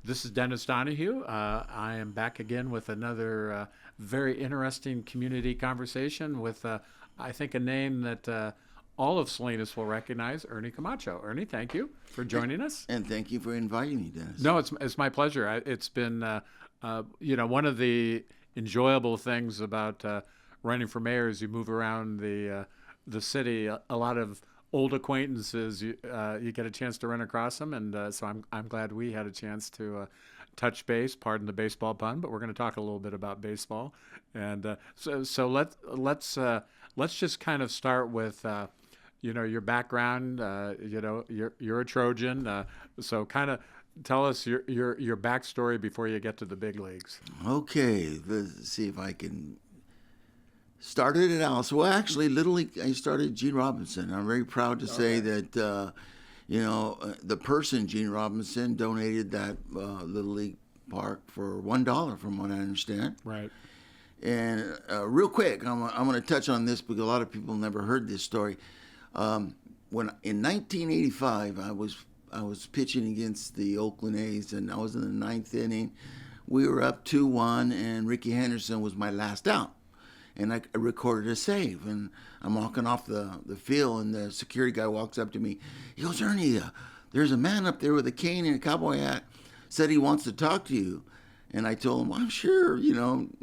This is Dennis Donahue. I am back again with another very interesting community conversation with, I think, a name that all of Salinas will recognize, Ernie Camacho. Ernie, thank you for joining us. And thank you for inviting me, Dennis. No, it's my pleasure. It's been, one of the enjoyable things about running for mayor is you move around the city. A lot of old acquaintances, you get a chance to run across them, and so I'm glad we had a chance to touch base. Pardon the baseball pun, but we're going to talk a little bit about baseball, and so let's just kind of start with your background. You're a Trojan, so kind of tell us your backstory before you get to the big leagues. Okay, let's see if I can. Started at Alice. Well, actually, Little League, I started Gene Robinson. I'm very proud to say that, the person, Gene Robinson, donated that Little League park for $1, from what I understand. Right. And real quick, I'm going to touch on this because a lot of people never heard this story. When in 1985, I was pitching against the Oakland A's, and I was in the ninth inning. We were up 2-1, and Ricky Henderson was my last out. And I recorded a save, and I'm walking off the field, and the security guy walks up to me. He goes, Ernie, there's a man up there with a cane and a cowboy hat, said he wants to talk to you. And I told him, well, I'm sure,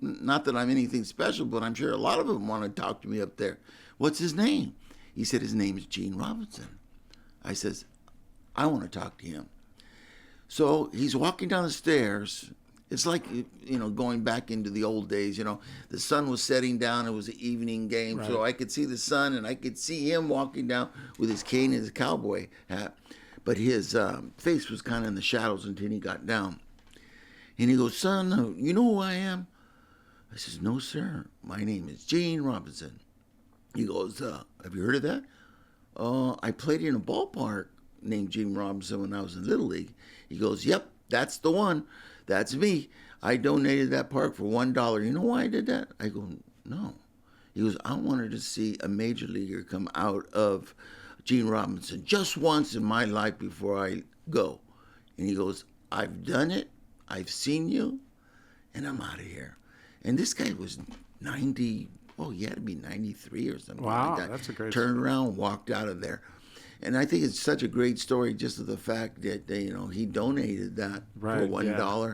not that I'm anything special, but I'm sure a lot of them want to talk to me up there. What's his name? He said, his name is Gene Robinson. I says, I want to talk to him. So he's walking down the stairs. It's like, going back into the old days, the sun was setting down. It was an evening game. Right. So I could see the sun, and I could see him walking down with his cane and his cowboy hat. But his face was kind of in the shadows until he got down. And he goes, son, you know who I am? I says, no, sir. My name is Gene Robinson. He goes, have you heard of that? I played in a ballpark named Gene Robinson when I was in Little League. He goes, yep, that's the one. That's me. I donated that park for $1. You know why I did that? I go, no. He goes, I wanted to see a major leaguer come out of Gene Robinson just once in my life before I go. And he goes, I've done it. I've seen you, and I'm out of here. And this guy was 90. Oh, he had to be 93 or something. Wow, like that. That's a great Turned around, walked out of there. And I think it's such a great story just of the fact that, he donated that for $1. Yeah.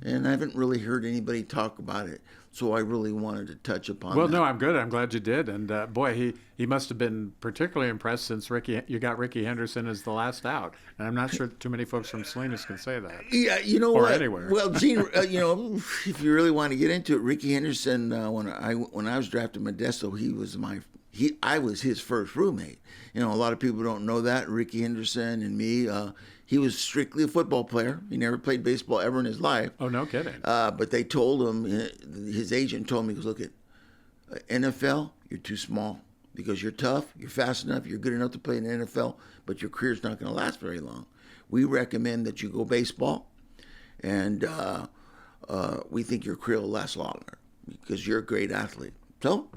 And I haven't really heard anybody talk about it. So I really wanted to touch upon Well, that. no, I'm good. I'm glad you did. And, boy, he must have been particularly impressed since you got Ricky Henderson as the last out. And I'm not sure too many folks from Salinas can say that. Yeah, you know or what? Anywhere. Well, Gene, if you really want to get into it, Ricky Henderson, when I was drafted Modesto, I was his first roommate. A lot of people don't know that. Ricky Henderson and me, he was strictly a football player. He never played baseball ever in his life. Oh, no kidding. But they told him, his agent told me, he goes, look, at NFL, you're too small because you're tough, you're fast enough, you're good enough to play in the NFL, but your career's not going to last very long. We recommend that you go baseball, and we think your career will last longer because you're a great athlete. So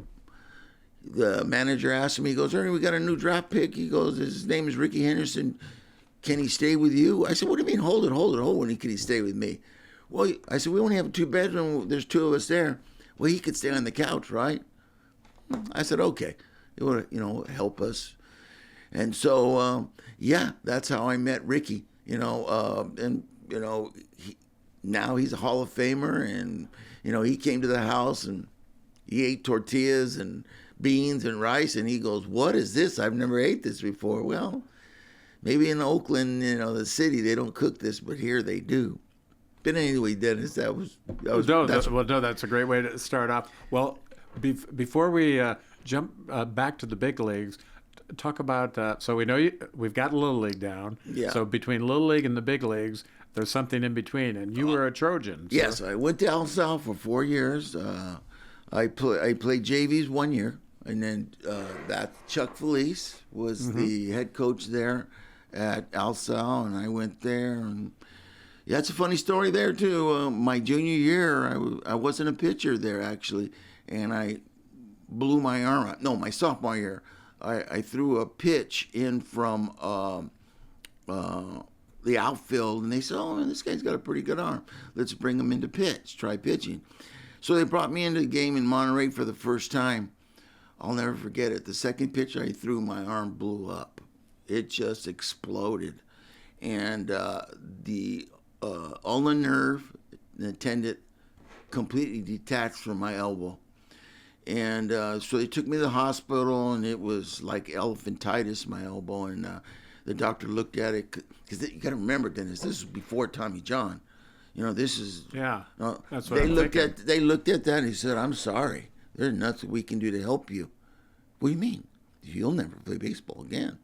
the manager asked him, he goes, Ernie, we got a new draft pick. He goes, his name is Ricky Henderson. Can he stay with you? I said, what do you mean, hold it. When can he stay with me? Well, I said, we only have a 2-bedroom. There's 2 of us there. Well, he could stay on the couch, right? I said, okay. It would, help us. And so, that's how I met Ricky, now he's a Hall of Famer, and, he came to the house and he ate tortillas and beans and rice, and he goes, what is this? I've never ate this before. Well, maybe in Oakland, the city, they don't cook this, but here they do. But anyway, Dennis, that's a great way to start off. Well, before we jump back to the big leagues, talk about. So we know we've got Little League down. Yeah. So between Little League and the big leagues, there's something in between, and you were a Trojan. So. Yes, I went to El Sal for 4 years. I played JVs 1 year, and then that Chuck Felice was the head coach there at El Sal, and I went there, and it's a funny story there too. My junior year, I wasn't a pitcher there actually, and I blew my arm out. No, my sophomore year, I threw a pitch in from the outfield, and they said, "Oh, man, this guy's got a pretty good arm. Let's bring him into pitch, try pitching." So they brought me into the game in Monterey for the first time. I'll never forget it. The second pitch I threw, my arm blew up. It just exploded, and the ulnar nerve, the tendon, completely detached from my elbow. And so they took me to the hospital, and it was like elephantitis, my elbow. And the doctor looked at it, because you got to remember, Dennis, this is before Tommy John. This is That's what they I'm looked thinking. at. They looked at that and he said, "I'm sorry. There's nothing we can do to help you." "What do you mean? You'll never play baseball again."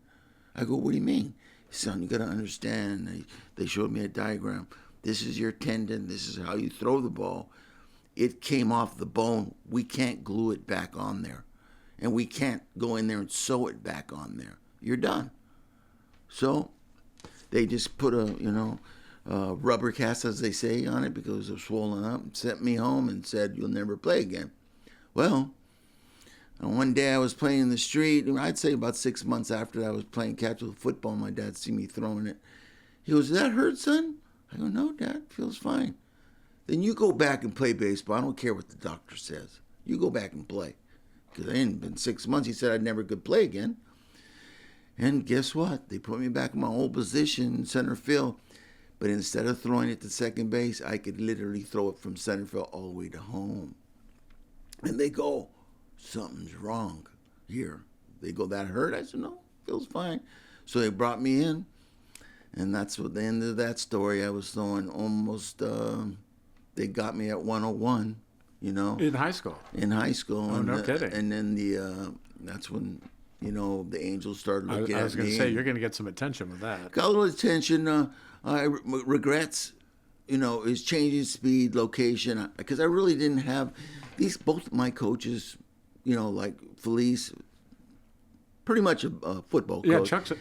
I go, "What do you mean?" "Son, you got to understand." They showed me a diagram. This is your tendon. This is how you throw the ball. It came off the bone. We can't glue it back on there, and we can't go in there and sew it back on there. You're done. So they just put a rubber cast, as they say, on it because it was swollen up, and sent me home and said, "You'll never play again." Well, one day I was playing in the street. I'd say about 6 months after that, I was playing catch with football. My dad see me throwing it. He goes, "Does that hurt, son?" I go, "No, Dad, feels fine." "Then you go back and play baseball. I don't care what the doctor says. You go back and play." Because it hadn't been 6 months. He said I never could play again. And guess what? They put me back in my old position in center field. But instead of throwing it to second base, I could literally throw it from center field all the way to home. And they go, "Something's wrong here." They go, "That hurt?" I said, "No, feels fine." So they brought me in. And that's what the end of that story. I was throwing almost, they got me at 101, In high school? in high school. Oh, no kidding. And then that's when, the Angels started looking at me. I was going to say, you're going to get some attention with that. Got a little attention. Regrets, is changing speed, location, because I really didn't have both my coaches, like Felice, pretty much a football coach. Chuck's a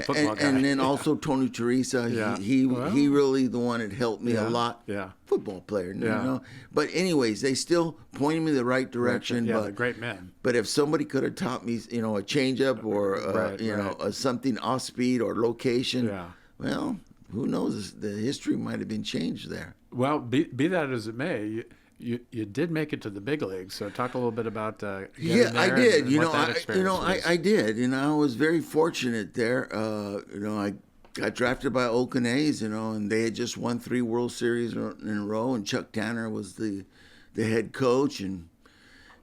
football guy. And then also Tony Teresa. Yeah. He really the one that helped me a lot. Yeah. Football player, But anyways, they still pointed me the right direction. Yeah, but they're great men. But if somebody could have taught me, a changeup or a something off speed or location, well, who knows? The history might have been changed there. Well, be that as it may, you did make it to the big leagues. So talk a little bit about getting there. I did. And what that experience was. I did. I was very fortunate there. I got drafted by Oakland A's. And they had just won 3 World Series in a row, and Chuck Tanner was the head coach, and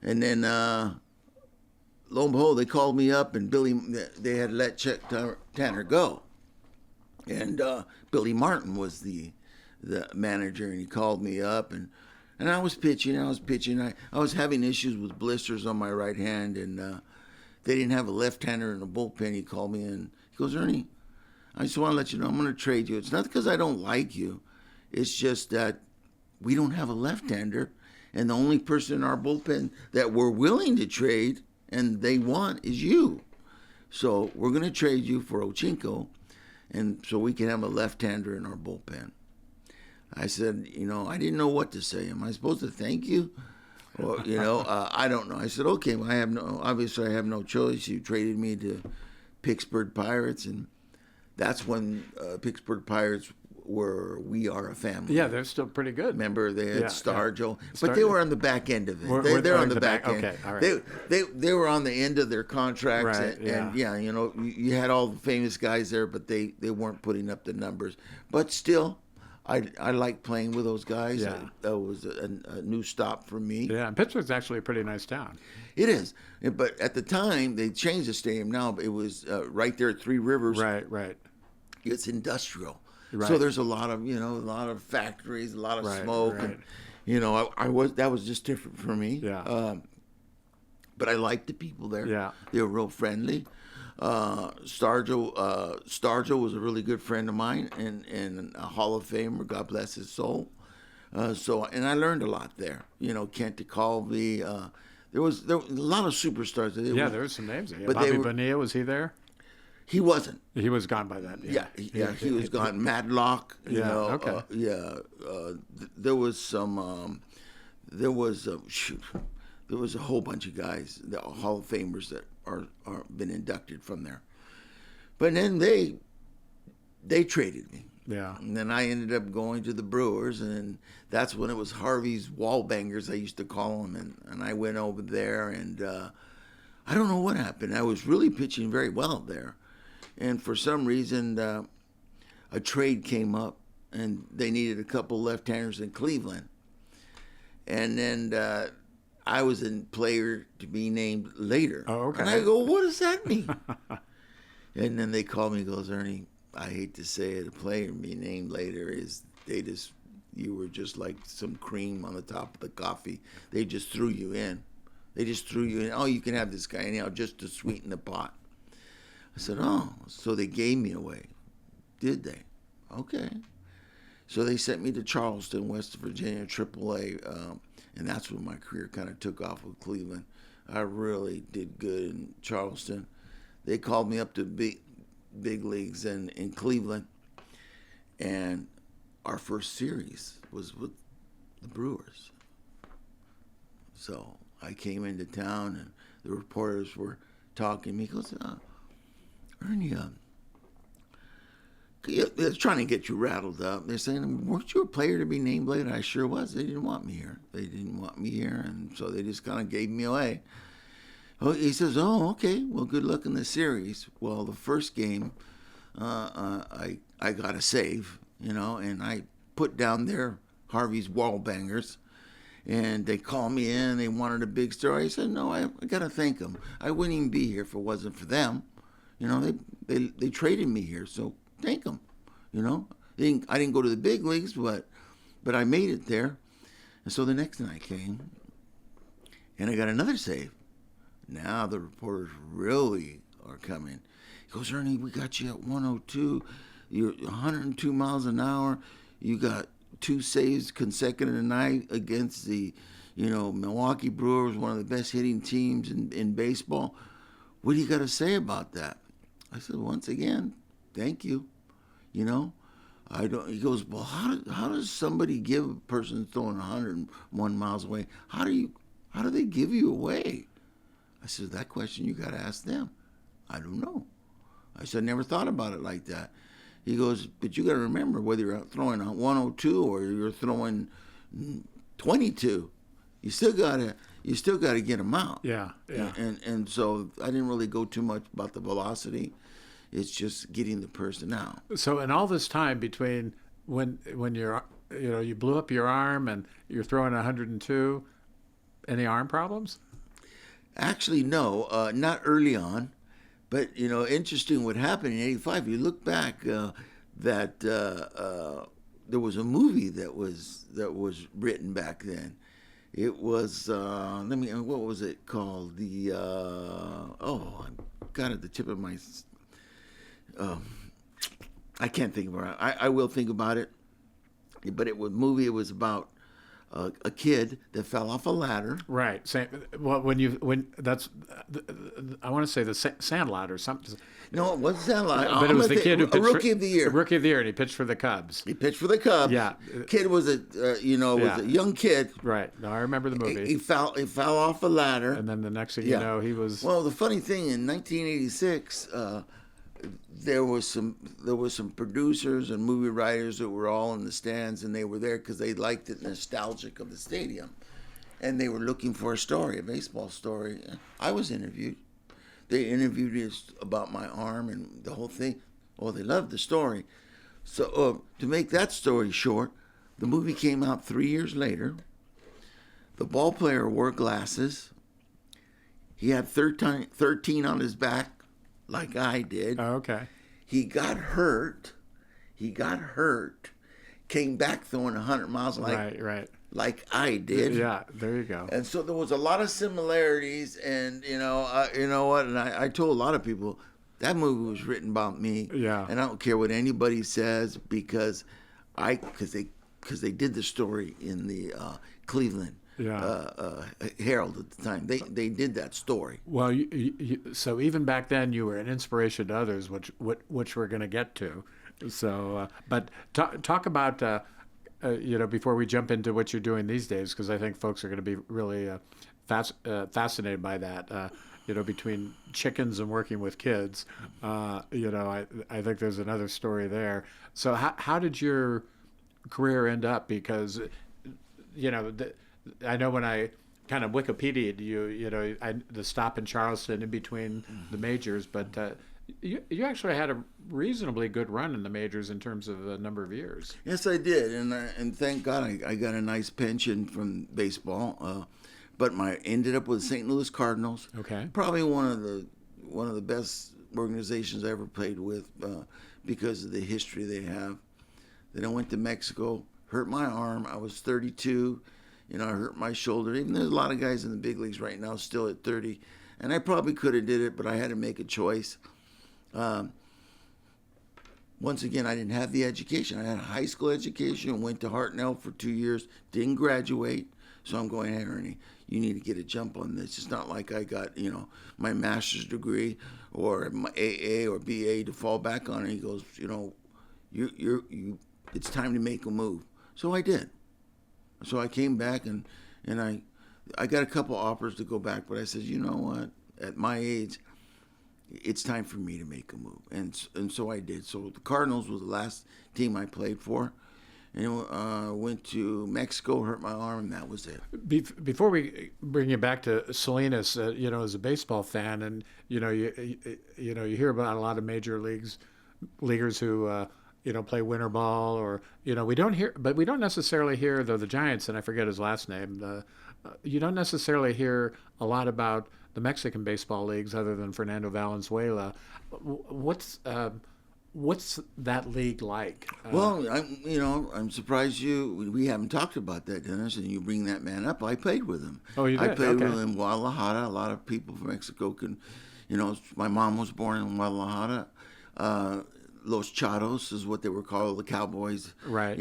then lo and behold, they called me up, and they had let Chuck Tanner go, and Billy Martin was the manager, and he called me up, and I was pitching. I was having issues with blisters on my right hand, and they didn't have a left-hander in the bullpen. He called me in. He goes, "Ernie, I just want to let you know I'm going to trade you. It's not because I don't like you. It's just that we don't have a left-hander, and the only person in our bullpen that we're willing to trade and they want is you. So we're going to trade you for Ochinko, and so we can have a left-hander in our bullpen." I said, I didn't know what to say. Am I supposed to thank you? Or, I don't know. I said, okay, well, obviously I have no choice. You traded me to Pittsburgh Pirates, and that's when Pittsburgh Pirates we are a family. Yeah, they're still pretty good. Remember, they had Stargell, but Star- they were on the back end of it. They're on the back end. Okay, all right. They were on the end of their contracts, Right, and you had all the famous guys there, but they weren't putting up the numbers. But still, I like playing with those guys. Yeah. That was a new stop for me. Yeah, and Pittsburgh's actually a pretty nice town. It is, but at the time they changed the stadium. Now but it was right there at Three Rivers. Right. It's industrial, Right. so there's a lot of factories, a lot of smoke, right. and that was just different for me. Yeah. But I liked the people there. Yeah. They were real friendly. Stargell was a really good friend of mine and a Hall of Famer. God bless his soul. And I learned a lot there. Kent DeCalvey. There was a lot of superstars. There were some names there. Yeah, But Bobby they were- Bonilla, was he there? He wasn't. He was gone by then. He was gone. Madlock. Okay. There was some. There was a whole bunch of guys, the Hall of Famers that are been inducted from there. But then they traded me. Yeah. And then I ended up going to the Brewers, and that's when it was Harvey's Wallbangers, I used to call them. And I went over there, and I don't know what happened. I was really pitching very well there. And for some reason, a trade came up, and they needed a couple left-handers in Cleveland. And then I was a player to be named later. Oh, okay. And I go, what does that mean? And then they called me and goes, Ernie, I hate to say it, a player to be named later is you were just like some cream on the top of the coffee. They just threw you in. They just threw you in. Oh, you can have this guy anyhow just to sweeten the pot. I said, oh, so they gave me away. Did they? Okay. So they sent me to Charleston, West Virginia, AAA, and that's when my career kind of took off with Cleveland. I really did good in Charleston. They called me up to big leagues in Cleveland, and our first series was with the Brewers. So I came into town, and the reporters were talking to me. He goes, Ernie, they're trying to get you rattled up. They're saying, weren't you a player to be named later? I sure was. They didn't want me here. And so they just kind of gave me away. Oh, he says, oh, okay, well, good luck in the series. Well, the first game, I got a save, and I put down there Harvey's Wallbangers, and they called me in. They wanted a big story. I said, no, I got to thank them. I wouldn't even be here if it wasn't for them. They traded me here, so thank them. I didn't go to the big leagues, but I made it there. And so the next night came, and I got another save. Now the reporters really are coming. He goes, Ernie, we got you at 102. You're 102 miles an hour. You got 2 saves consecutive night against the, Milwaukee Brewers, one of the best hitting teams in baseball. What do you got to say about that? I said, once again, thank you. I don't. He goes, well, how does somebody give a person throwing 101 miles away? How do they give you away? I said, that question you got to ask them. I don't know. I said, never thought about it like that. He goes, but you got to remember, whether you're throwing 102 or you're throwing 22, you still got to get them out. Yeah. And so I didn't really go too much about the velocity. It's just getting the person out. So in all this time between when you're, you blew up your arm and you're throwing 102, any arm problems? Actually, no, not early on. But, interesting what happened in 85. You look back, that there was a movie that was written back then. It was, what was it called? I got it at the tip of my, I can't think of it. I will think about it. But it was about a kid that fell off a ladder. Right. Same. Well, I want to say the sand ladder or something. No, it wasn't sand ladder. But it was the kid who pitched Rookie of the Year. Rookie of the Year, and he pitched for the Cubs. He pitched for the Cubs. Yeah. Kid was a young kid. Right. No, I remember the movie. He fell off a ladder. And then the next thing you know, he was. Well, the funny thing, in 1986, there was some producers and movie writers that were all in the stands, and they were there because they liked the nostalgic of the stadium, and they were looking for a baseball story. I was interviewed. They interviewed us about my arm and the whole thing. Oh, they loved the story. So to make that story short, the movie came out 3 years later. The ball player wore glasses. He had 13 on his back, like I did. Oh, okay. He got hurt. Came back throwing 100 miles like I did. Yeah, there you go. And so there was a lot of similarities, and you know what? And I told a lot of people that movie was written about me. Yeah. And I don't care what anybody says because they did the story in the Cleveland. Herald at the time. They did that story. Well, so even back then you were an inspiration to others, which we're going to get to. So, but talk about before we jump into what you're doing these days, because I think folks are going to be really fascinated by that. between chickens and working with kids. I think there's another story there. So how did your career end up? Because, I know when I kind of Wikipedia'd the stop in Charleston in between the majors, but you actually had a reasonably good run in the majors in terms of the number of years. Yes, I did, and thank God I got a nice pension from baseball. But ended up with St. Louis Cardinals. Okay. Probably one of the best organizations I ever played with because of the history they have. Then I went to Mexico, hurt my arm. I was 32. I hurt my shoulder. Even there's a lot of guys in the big leagues right now still at 30. And I probably could have did it, but I had to make a choice. Once again, I didn't have the education. I had a high school education, went to Hartnell for 2 years, didn't graduate. So I'm going, hey, Ernie, you need to get a jump on this. It's not like I got, my master's degree or my AA or BA to fall back on. And he goes, it's time to make a move. So I did. So I came back and I got a couple offers to go back, but I said, you know what? At my age, it's time for me to make a move. And so I did. So the Cardinals was the last team I played for. And went to Mexico, hurt my arm, and that was it. Before we bring you back to Salinas, as a baseball fan, and you hear about a lot of major leaguers who play winter ball, or we don't necessarily hear, though, the Giants, and I forget his last name. You don't necessarily hear a lot about the Mexican baseball leagues other than Fernando Valenzuela. What's that league like? Well, I'm surprised we haven't talked about that, Dennis, and you bring that man up. I played with him. Oh, you did? I played with him in Guadalajara. A lot of people from Mexico can, my mom was born in Guadalajara. Los Charos is what they were called, the Cowboys. Right.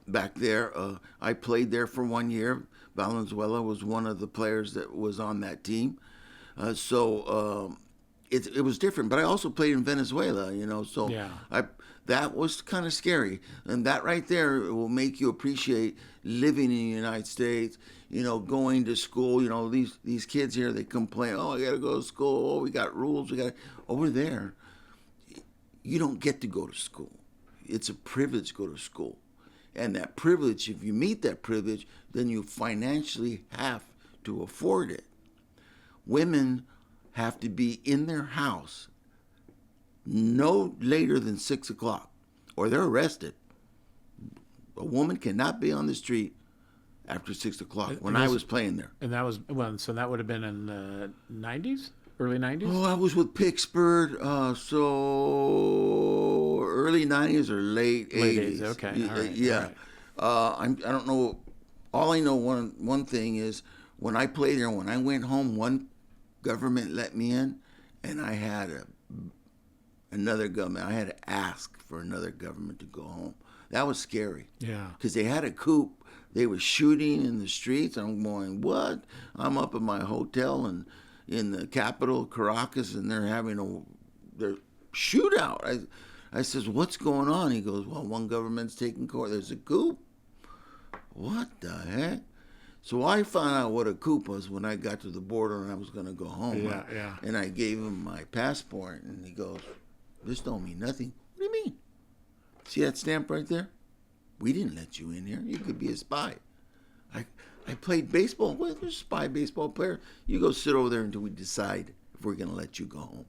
Back there. I played there for 1 year. Valenzuela was one of the players that was on that team. It was different, but I also played in Venezuela, so yeah. That was kind of scary. And that right there will make you appreciate living in the United States, going to school. These kids here, they complain, oh, I got to go to school. Oh, we got rules. Over there, you don't get to go to school. It's a privilege to go to school. And that privilege, if you meet that privilege, then you financially have to afford it. Women have to be in their house no later than 6 o'clock, or they're arrested. A woman cannot be on the street after 6 o'clock when I was playing there. And that was, so that would have been in the 90s? Early 90s? Oh, I was with Pittsburgh, so early 90s or late 80s. Okay, all right. Yeah. All right. I don't know. All I know, one thing is, when I played there, when I went home, one government let me in, and I had another government. I had to ask for another government to go home. That was scary. Yeah. Because they had a coup. They were shooting in the streets. I'm going, what? I'm up at my hotel and in the capital, Caracas, and they're having their shootout. I says, what's going on? He goes, well, one government's taking court. There's a coup. What the heck? So I found out what a coup was when I got to the border and I was going to go home. Yeah. And I gave him my passport, and he goes, this don't mean nothing. What do you mean? See that stamp right there? We didn't let you in here. You could be a spy. I played baseball. Well, there's a spy baseball player. You go sit over there until we decide if we're going to let you go home.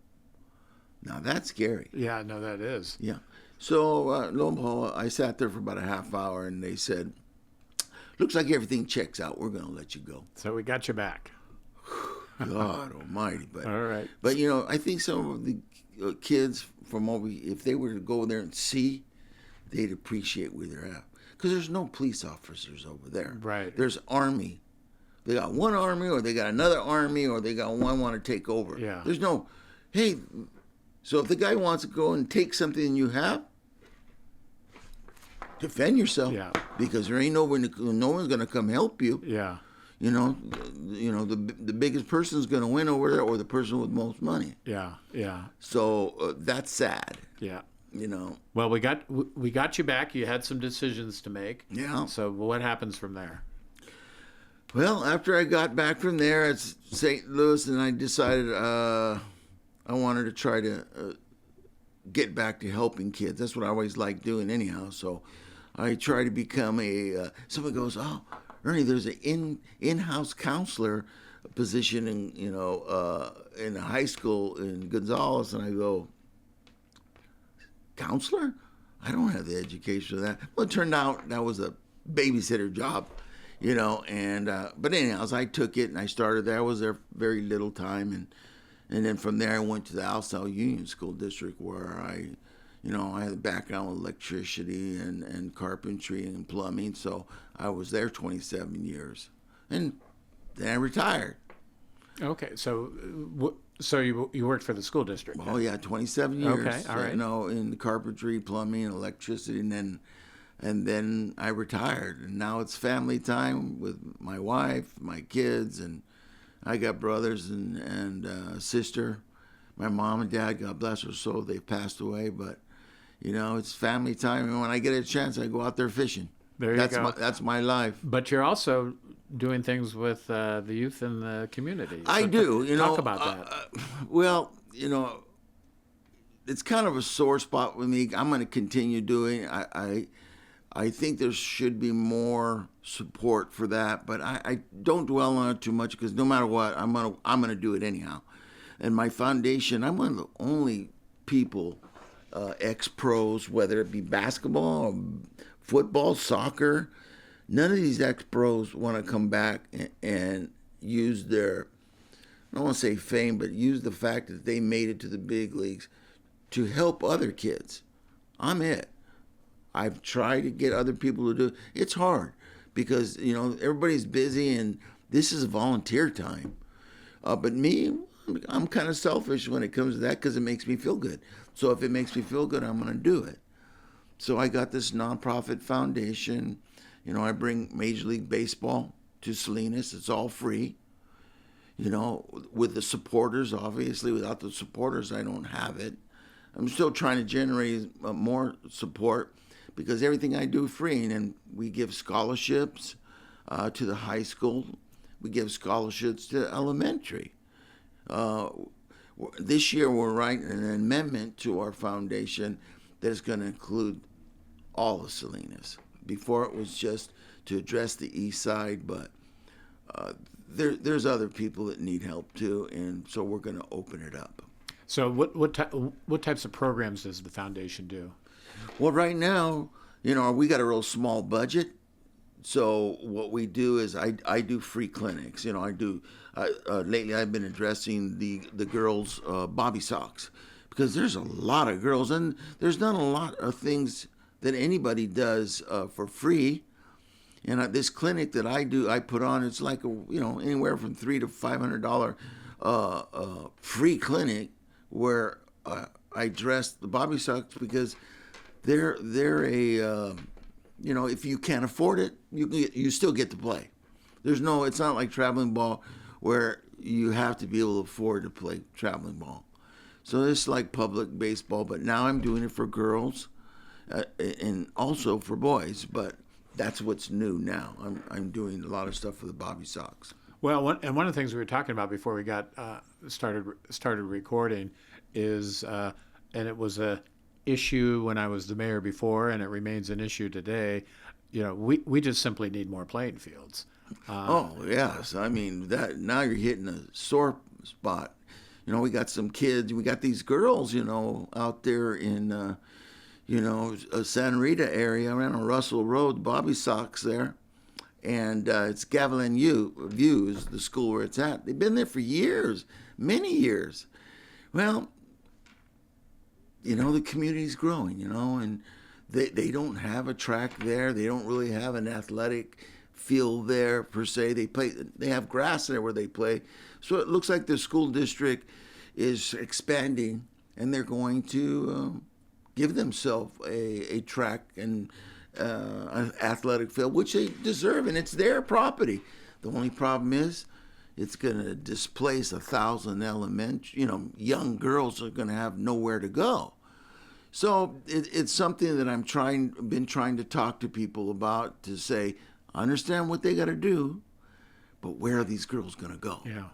Now, that's scary. Yeah, no, that is. Yeah. So, lo and behold, I sat there for about a half hour, and they said, looks like everything checks out. We're going to let you go. So we got you back. God almighty. But, all right. But, I think some of the kids from if they were to go there and see, they'd appreciate where they're at. Because there's no police officers over there. Right. There's army. They got one army, or they got another army, or they got one want to take over. Yeah. There's no, hey, so if the guy wants to go and take something you have, defend yourself. Yeah. Because there ain't no one's going to come help you. Yeah. The biggest person's going to win over there, or the person with most money. Yeah. So that's sad. Yeah. Well, we got you back. You had some decisions to make. Yeah. So what happens from there? Well, after I got back from there at St. Louis, and I decided I wanted to try to get back to helping kids. That's what I always liked doing anyhow. So I try to become a. Someone goes, "Oh, Ernie, there's an in-house counselor position in a high school in Gonzales," and I go, "Counselor? I don't have the education for that." Well, it turned out that was a babysitter job, and but anyhow, I took it and I started there. I was there very little time, and then from there I went to the Alsal Union School District where I had a background with electricity and carpentry and plumbing, so I was there 27 years, and then I retired. Okay, so you worked for the school district? Oh yeah, 27 years. Okay, all right. In the carpentry, plumbing, electricity, and then I retired, and now it's family time with my wife, my kids, and I got brothers and a sister. My mom and dad, God bless their soul, they've passed away, but it's family time, and when I get a chance, I go out there fishing. There you go. That's my life. But you're also doing things with the youth in the community. So I do. Talk about that. Well, it's kind of a sore spot with me. I'm going to continue doing. I think there should be more support for that, but I don't dwell on it too much because no matter what, I'm gonna do it anyhow. And my foundation, I'm one of the only people, ex-pros, whether it be basketball, or football, soccer. None of these ex-pros want to come back and use their, I don't want to say fame, but use the fact that they made it to the big leagues to help other kids. I'm it. I've tried to get other people to do it. It's hard because, everybody's busy and this is volunteer time. But me, I'm kind of selfish when it comes to that because it makes me feel good. So if it makes me feel good, I'm going to do it. So I got this nonprofit foundation. I bring Major League Baseball to Salinas. It's all free. With the supporters, obviously. Without the supporters, I don't have it. I'm still trying to generate more support because everything I do is free. And then we give scholarships to the high school. We give scholarships to elementary. This year, we're writing an amendment to our foundation that is going to include all of Salinas. Before it was just to address the east side, but there's other people that need help too, and so we're going to open it up. So what types of programs does the foundation do? Well, right now, we got a real small budget. So what we do is I do free clinics. Lately I've been addressing the girls' bobby socks because there's a lot of girls and there's not a lot of things that anybody does for free. And this clinic that I do, I put on, it's like anywhere from $300 to $500 free clinic where I dress the bobby socks because they're a if you can't afford it, you still get to play. It's not like traveling ball where you have to be able to afford to play traveling ball. So it's like public baseball, but now I'm doing it for girls and also for boys. But that's what's new now. I'm doing a lot of stuff for the bobby socks. Well, one of the things we were talking about before we got started recording is, and it was a issue when I was the mayor before, and it remains an issue today. We just simply need more playing fields. Oh yes, I mean that. Now you're hitting a sore spot. We got some kids. We got these girls. Out there in San Rita area around on Russell Road, bobby socks there, and it's Gavilan View is the school where it's at. They've been there for years, many years. Well, the community's growing, and they don't have a track there. They don't really have an athletic field there per se. They have grass there where they play. So it looks like the school district is expanding, and they're going to give themselves a track and an athletic field, which they deserve, and it's their property. The only problem is it's going to displace 1,000 young girls are going to have nowhere to go. So it's something that I've been trying to talk to people about to say, I understand what they got to do, but where are these girls going to go? Yeah.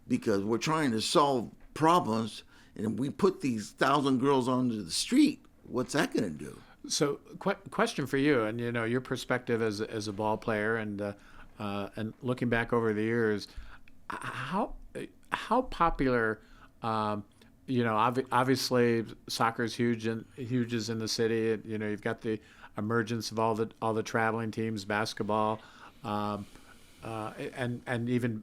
Because we're trying to solve problems, and we put these 1,000 girls onto the street. What's that going to do? So, question for you, and your perspective as a ball player, and looking back over the years, how popular, obviously soccer is huge is in the city. You've got the emergence of all the traveling teams, basketball, and even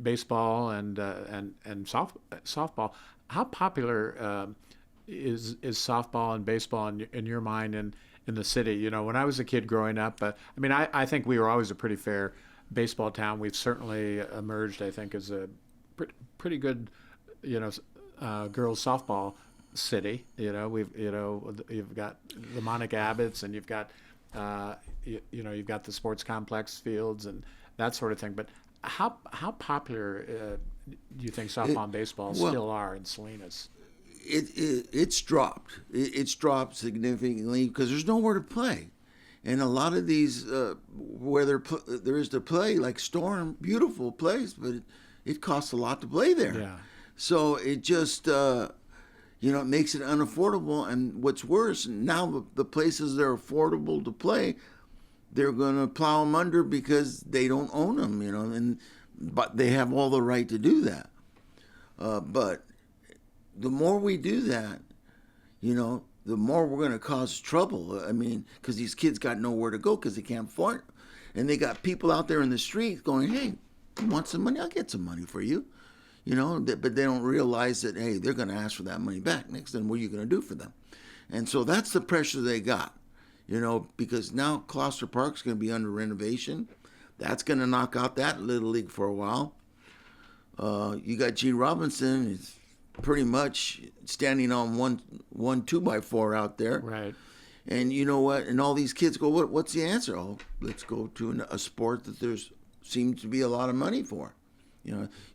baseball and softball. How popular is softball and baseball in your mind in the city? When I was a kid growing up, I think we were always a pretty fair baseball town. We've certainly emerged, I think, as a pretty good, girls softball city. You've got the Monica Abbotts, and you've got you've got the sports complex fields and that sort of thing. But how popular do you think softball and baseball still are in Salinas? It's dropped. It's dropped significantly because there's nowhere to play, and a lot of these where there is to play, like Storm, beautiful place, but it costs a lot to play there. Yeah. So it just it makes it unaffordable. And what's worse, now the places that are affordable to play, they're going to plow them under because they don't own them. But they have all the right to do that. But the more we do that, the more we're going to cause trouble. Because these kids got nowhere to go because they can't afford it. And they got people out there in the street going, hey, you want some money? I'll get some money for you. But they don't realize that, hey, they're going to ask for that money back next. Then what are you going to do for them? And so that's the pressure they got, because now Gloucester Park's going to be under renovation. That's going to knock out that Little League for a while. You got Gene Robinson is pretty much standing on one 2x4 out there. Right. And you know what? And all these kids go, what's the answer? Oh, let's go to a sport that there's seems to be a lot of money for.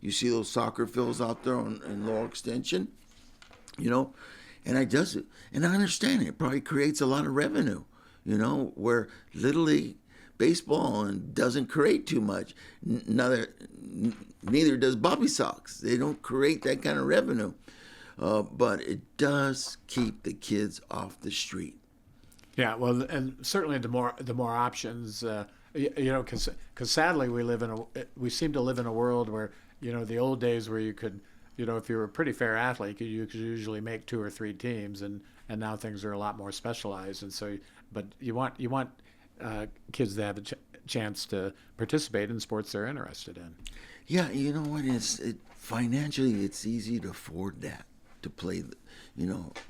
You see those soccer fields out there in Laurel Extension, and I understand it. It probably creates a lot of revenue, where Little League baseball doesn't create too much. Neither does Bobby Sox. They don't create that kind of revenue, but it does keep the kids off the street. Yeah, well, and certainly the more options. Because sadly we seem to live in a world where the old days where you could if you were a pretty fair athlete you could usually make 2 or 3 teams, and now things are a lot more specialized, and so but you want kids to have a chance to participate in sports they're interested in. Yeah, you know what? Financially it's easy to afford that, to play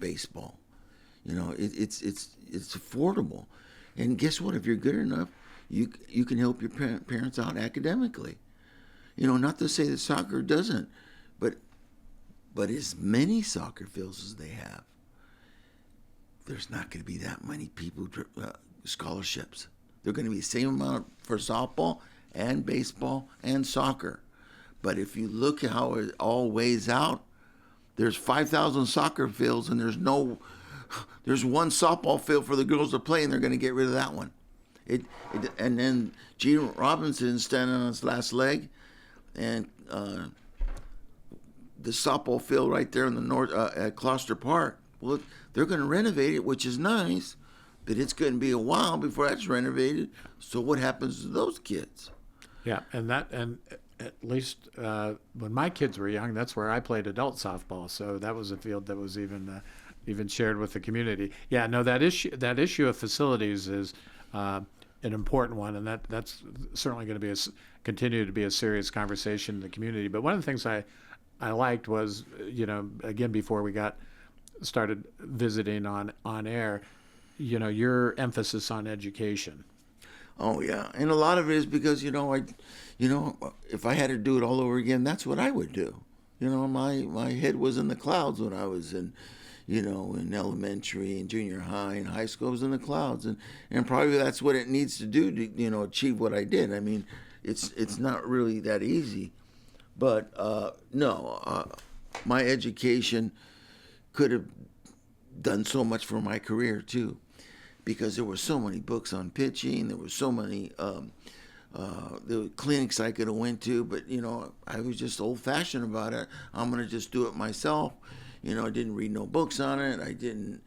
baseball. It's affordable, and guess what? If you're good enough, you can help your parents out academically. Not to say that soccer doesn't, but as many soccer fields as they have, there's not going to be that many people scholarships. They're going to be the same amount for softball and baseball and soccer. But if you look at how it all weighs out, there's 5,000 soccer fields and there's one softball field for the girls to play, and they're going to get rid of that one. And then Gene Robinson standing on his last leg, and the softball field right there in the north at Gloucester Park. Well, they're going to renovate it, which is nice, but it's going to be a while before that's renovated. So what happens to those kids? Yeah, and at least when my kids were young, that's where I played adult softball. So that was a field that was even shared with the community. Yeah, no, that issue of facilities is an important one, and that's certainly going to continue to be a serious conversation in the community. But one of the things I liked was, again, before we got started visiting on air, your emphasis on education. Oh yeah, and a lot of it is because if I had to do it all over again, that's what I would do. My head was in the clouds when I was in elementary and junior high and high school. I was in the clouds, and probably that's what it needs to do to achieve what I did. It's not really that easy, but my education could have done so much for my career too, because there were so many books on pitching. There were so many the clinics I could have went to, but I was just old fashioned about it. I'm gonna just do it myself. I didn't read no books on it. I didn't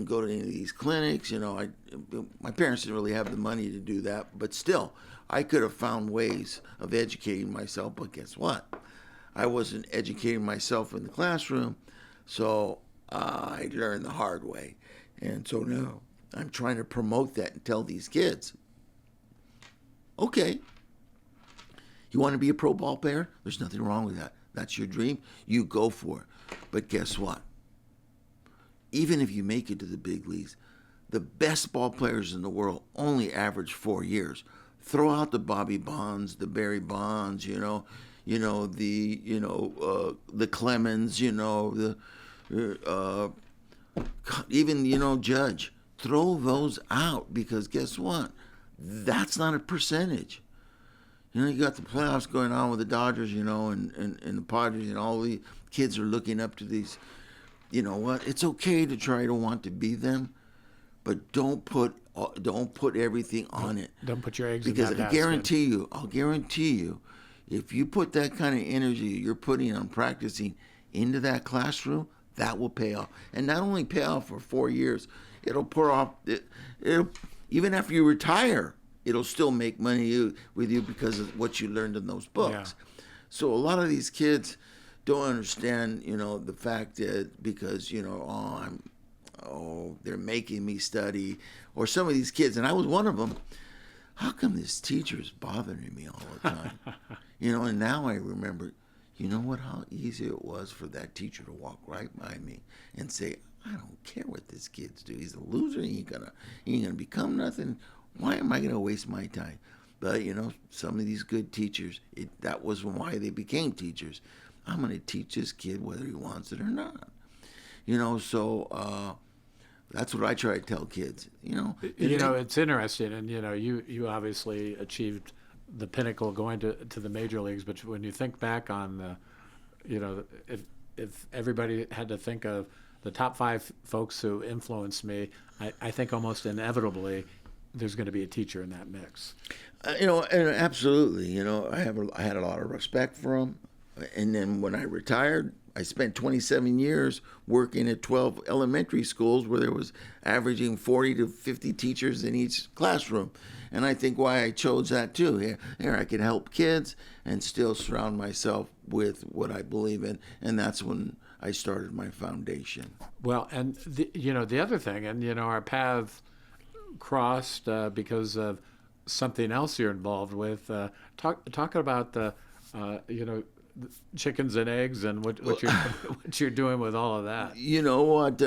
go to any of these clinics. My parents didn't really have the money to do that, but still, I could have found ways of educating myself. But guess what? I wasn't educating myself in the classroom, so I learned the hard way. And so now I'm trying to promote that and tell these kids, okay, you want to be a pro ball player? There's nothing wrong with that. That's your dream. You go for it. But guess what? Even if you make it to the big leagues, the best ball players in the world only average 4 years. Throw out the Bobby Bonds, the Barry Bonds, the Clemens, even Judge. Throw those out, because guess what? That's not a percentage. You got the playoffs going on with the Dodgers, and the Padres, and all the kids are looking up to these. You know what? It's okay to try to want to be them, but don't put everything on it. Don't put your eggs in that basket. Because I'll guarantee you, if you put that kind of energy you're putting on practicing into that classroom, that will pay off. And not only pay off for 4 years, it'll pour off. It'll even after you retire, it'll still make money with you because of what you learned in those books. Yeah. So a lot of these kids don't understand, the fact that because, they're making me study, or some of these kids, and I was one of them, how come this teacher is bothering me all the time? And now I remember, how easy it was for that teacher to walk right by me and say, I don't care what this kid's do. He's a loser. He ain't gonna become nothing. Why am I gonna waste my time? But, some of these good teachers, that was why they became teachers. I'm going to teach this kid whether he wants it or not. So that's what I try to tell kids. It's interesting, and you obviously achieved the pinnacle going to the major leagues. But when you think back on if everybody had to think of the top 5 folks who influenced me, I think almost inevitably there's going to be a teacher in that mix. And absolutely. I had a lot of respect for them. And then when I retired, I spent 27 years working at 12 elementary schools where there was averaging 40 to 50 teachers in each classroom. And I think why I chose that too. Here I could help kids and still surround myself with what I believe in. And that's when I started my foundation. Well, and the other thing, and our paths crossed because of something else you're involved with. Talk about the chickens and eggs and what you're doing with all of that. You know what?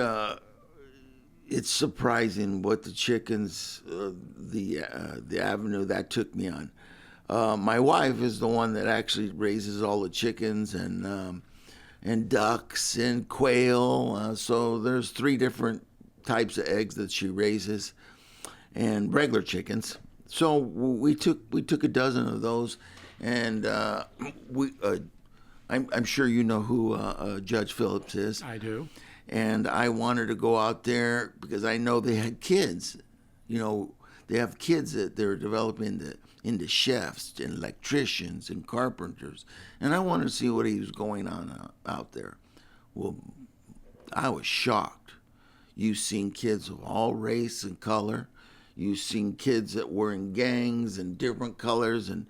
It's surprising what the chickens, the avenue that took me on. My wife is the one that actually raises all the chickens and ducks and quail. So there's 3 different types of eggs that she raises, and regular chickens. So we took a dozen of those, and I'm sure you know who Judge Phillips is. I do. And I wanted to go out there because I know they had kids. They have kids that they're developing into chefs and electricians and carpenters. And I wanted to see what he was going on out there. Well, I was shocked. You've seen kids of all race and color. You've seen kids that were in gangs and different colors, and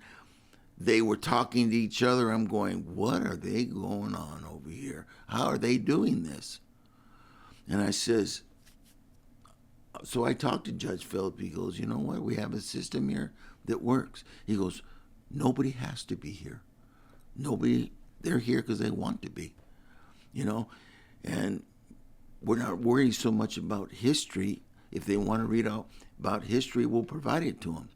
they were talking to each other. I'm going, what are they going on over here? How are they doing this? And I says, so I talked to Judge Phillips. He goes, you know what? We have a system here that works. He goes, nobody has to be here. They're here because they want to be, and we're not worried so much about history. If they want to read out about history, we'll provide it to them.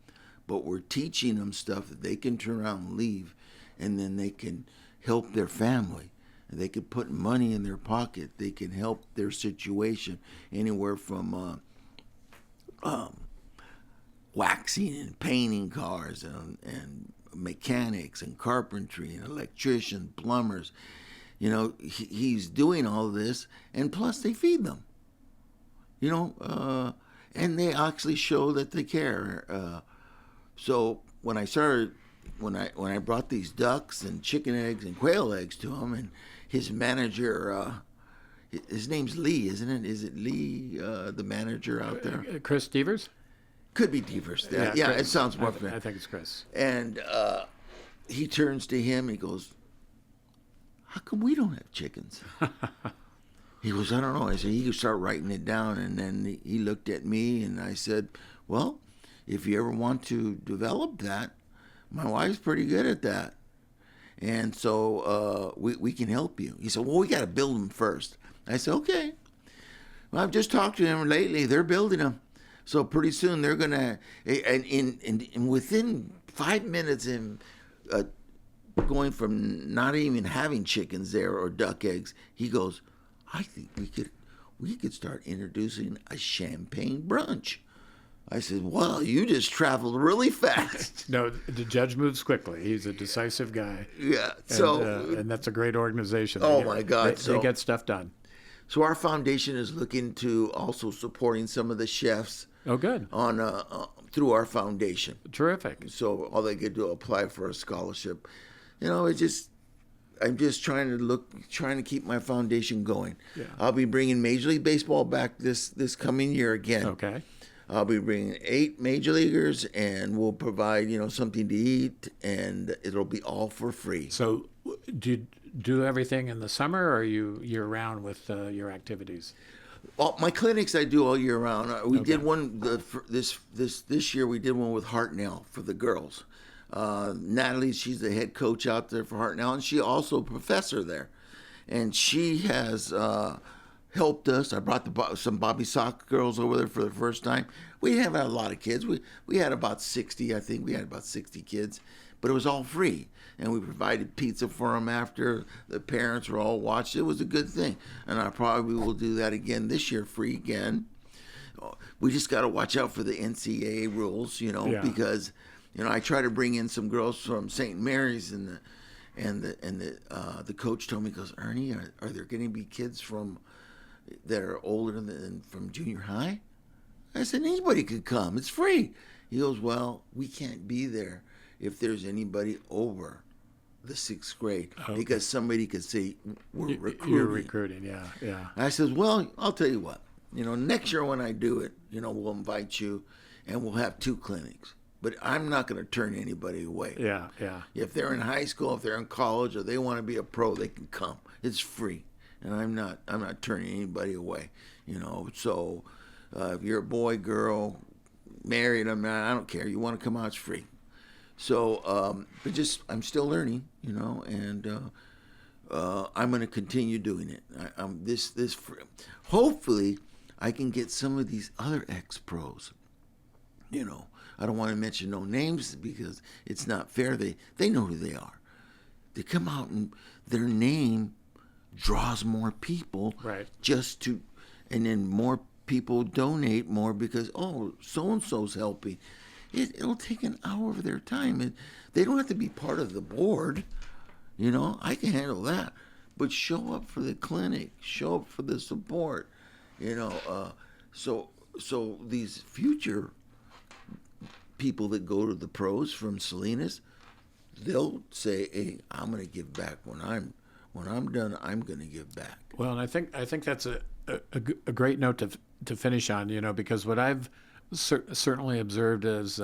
But we're teaching them stuff that they can turn around and leave, and then they can help their family. They can put money in their pocket. They can help their situation anywhere from waxing and painting cars and mechanics and carpentry and electricians, plumbers. He's doing all this, and plus they feed them. And they actually show that they care. So when I started, when I brought these ducks and chicken eggs and quail eggs to him, and his manager, his name's Lee, isn't it? Is it Lee, the manager out there? Chris Devers? Could be Devers. Yeah, Chris, it sounds more familiar. I think it's Chris. And he turns to him and he goes, "How come we don't have chickens?" He goes, "I don't know." I said, "You can start writing it down." And then he looked at me and I said, "Well, if you ever want to develop that, my wife's pretty good at that. And so we can help you." He said, "Well, we got to build them first." I said, "Okay." Well, I've just talked to them lately. They're building them. So pretty soon they're going to, and within 5 minutes in going from not even having chickens there or duck eggs, he goes, "I think we could start introducing a champagne brunch." I said, "Well, you just traveled really fast." No, the judge moves quickly. He's a decisive guy. Yeah. And that's a great organization. Oh my God! They get stuff done. So our foundation is looking to also supporting some of the chefs. Oh, good. On through our foundation. Terrific. So all they could do apply for a scholarship. I'm just trying to keep my foundation going. Yeah. I'll be bringing Major League Baseball back this coming year again. Okay. I'll be bringing 8 major leaguers, and we'll provide something to eat, and it'll be all for free. So, do you do everything in the summer, or are you year round with your activities? Well, my clinics I do all year round. We did one this year. We did one with Hartnell for the girls. Natalie, she's the head coach out there for Hartnell, and she also a professor there, and she has helped us. I brought some Bobby Sock girls over there for the first time. We haven't had a lot of kids. We had about 60, I think. We had about 60 kids, but it was all free. And we provided pizza for them after. The parents were all watched. It was a good thing. And I probably will do that again this year, free again. We just got to watch out for the NCAA rules, because, I try to bring in some girls from St. Mary's, and the coach told me, he goes, "Ernie, are there going to be kids that are older than from junior high?" I said, "Anybody could come. It's free." He goes, "Well, we can't be there if there's anybody over the 6th grade, because somebody could say we're recruiting." You're recruiting, yeah. I says, "Well, I'll tell you what. Next year when I do it, we'll invite you, and we'll have 2 clinics. But I'm not going to turn anybody away. Yeah. If they're in high school, if they're in college, or they want to be a pro, they can come. It's free, and I'm not turning anybody away. So if you're a boy, girl, married, I don't care. You want to come out, it's free." So, but I'm still learning, and I'm going to continue doing it. Hopefully, I can get some of these other ex-pros. I don't want to mention no names because it's not fair. They know who they are. They come out and their name draws more people. Right. And then more people donate more because, so-and-so's helping. It'll take an hour of their time. They don't have to be part of the board. I can handle that. But show up for the clinic. Show up for the support. So these future people that go to the pros from Salinas, they'll say, "Hey, I'm going to give back when I'm done. I'm going to give back." Well, and I think that's a great note to finish on. Because what I've certainly observed is,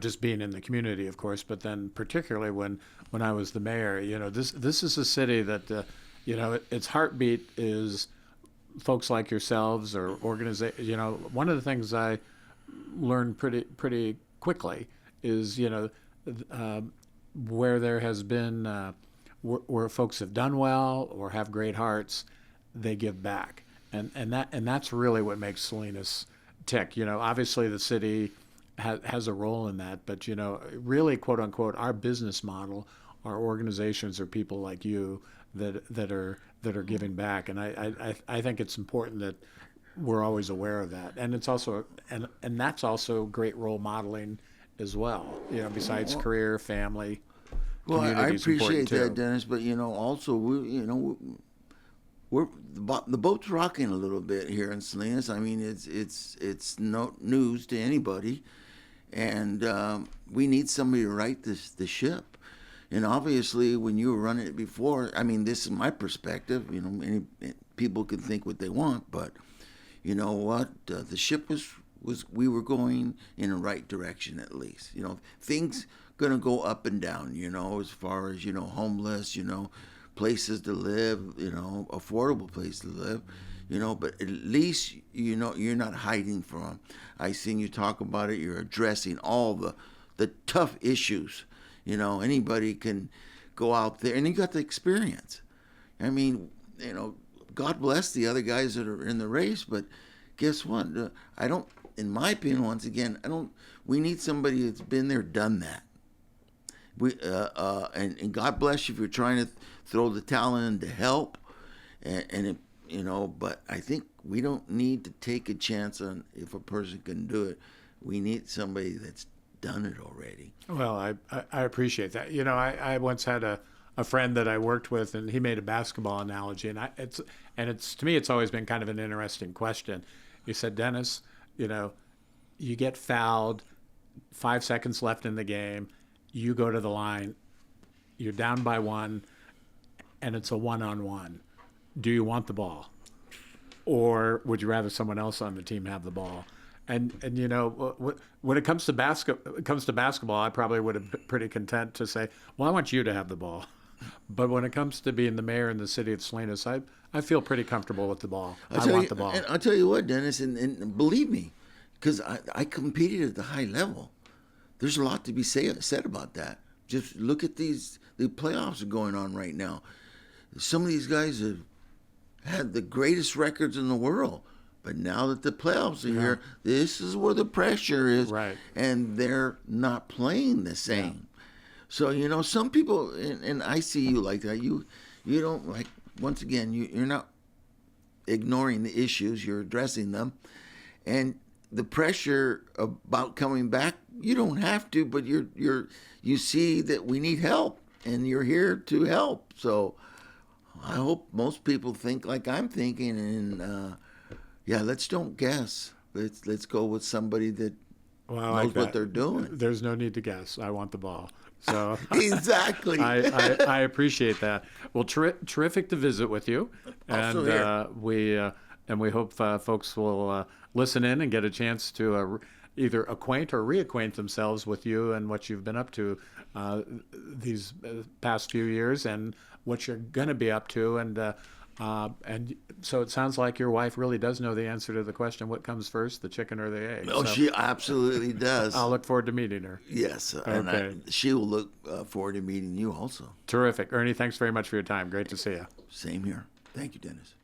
just being in the community, of course, but then particularly when I was the mayor, this is a city that, its heartbeat is folks like yourselves or organization. One of the things I learned pretty quickly is, where there has been, where folks have done well or have great hearts, they give back, and that's really what makes Salinas tick. Obviously the city has a role in that, but really, quote unquote, our business model, our organizations are people like you that are giving back, and I think it's important that we're always aware of that, and it's also and that's also great role modeling as well. Besides career, family. Well, I appreciate that, Dennis, but also we're the boat's rocking a little bit here in Salinas. I mean, it's no news to anybody, and we need somebody to right the ship. And obviously, when you were running it before, I mean, this is my perspective. You know, many people can think what they want, but you know what? The ship was we were going in the right direction at least. You know, things gonna go up and down. You know, as far as homeless. Places to live. Affordable place to live. But at least you're not hiding from them. I seen you talk about it. You're addressing all the tough issues. Anybody can go out there, and you got the experience. I mean, God bless the other guys that are in the race, but guess what? I don't, in my opinion, once again, we need somebody that's been there, done that. And God bless you if you're trying to throw the towel in to help, but I think we don't need to take a chance on if a person can do it. We need somebody that's done it already. Well, I appreciate that. I once had a friend that I worked with, and he made a basketball analogy, and it's to me it's always been kind of an interesting question. He said, Dennis, you get fouled, 5 seconds left in the game, you go to the line, you're down by 1, and it's a 1-on-1. Do you want the ball, or would you rather someone else on the team have the ball? And when it comes to basketball, I probably would have been pretty content to say, well, I want you to have the ball. But when it comes to being the mayor in the city of Salinas, I feel pretty comfortable with the ball. I want the ball. And I'll tell you what, Dennis, and believe me, because I competed at the high level. There's a lot to be said about that. Just look at the playoffs are going on right now. Some of these guys have had the greatest records in the world. But now that the playoffs are here, this is where the pressure is, right? And they're not playing the same. Yeah. So some people, and I see you like that. You don't like. Once again, you're not ignoring the issues. You're addressing them, and the pressure about coming back. You don't have to, but you see that we need help, and you're here to help. So I hope most people think like I'm thinking, and. Yeah, let's don't guess. Let's go with somebody that knows what they're doing. There's no need to guess. I want the ball. So exactly. I appreciate that. Well, terrific to visit with you, and we hope folks will listen in and get a chance to either acquaint or reacquaint themselves with you and what you've been up to these past few years, and what you're going to be up to, and so it sounds like your wife really does know the answer to the question, what comes first, the chicken or the egg? Oh, she absolutely does. I'll look forward to meeting her. Yes, okay. And she will look forward to meeting you also. Terrific. Ernie, thanks very much for your time. Great to see you. Same here. Thank you, Dennis.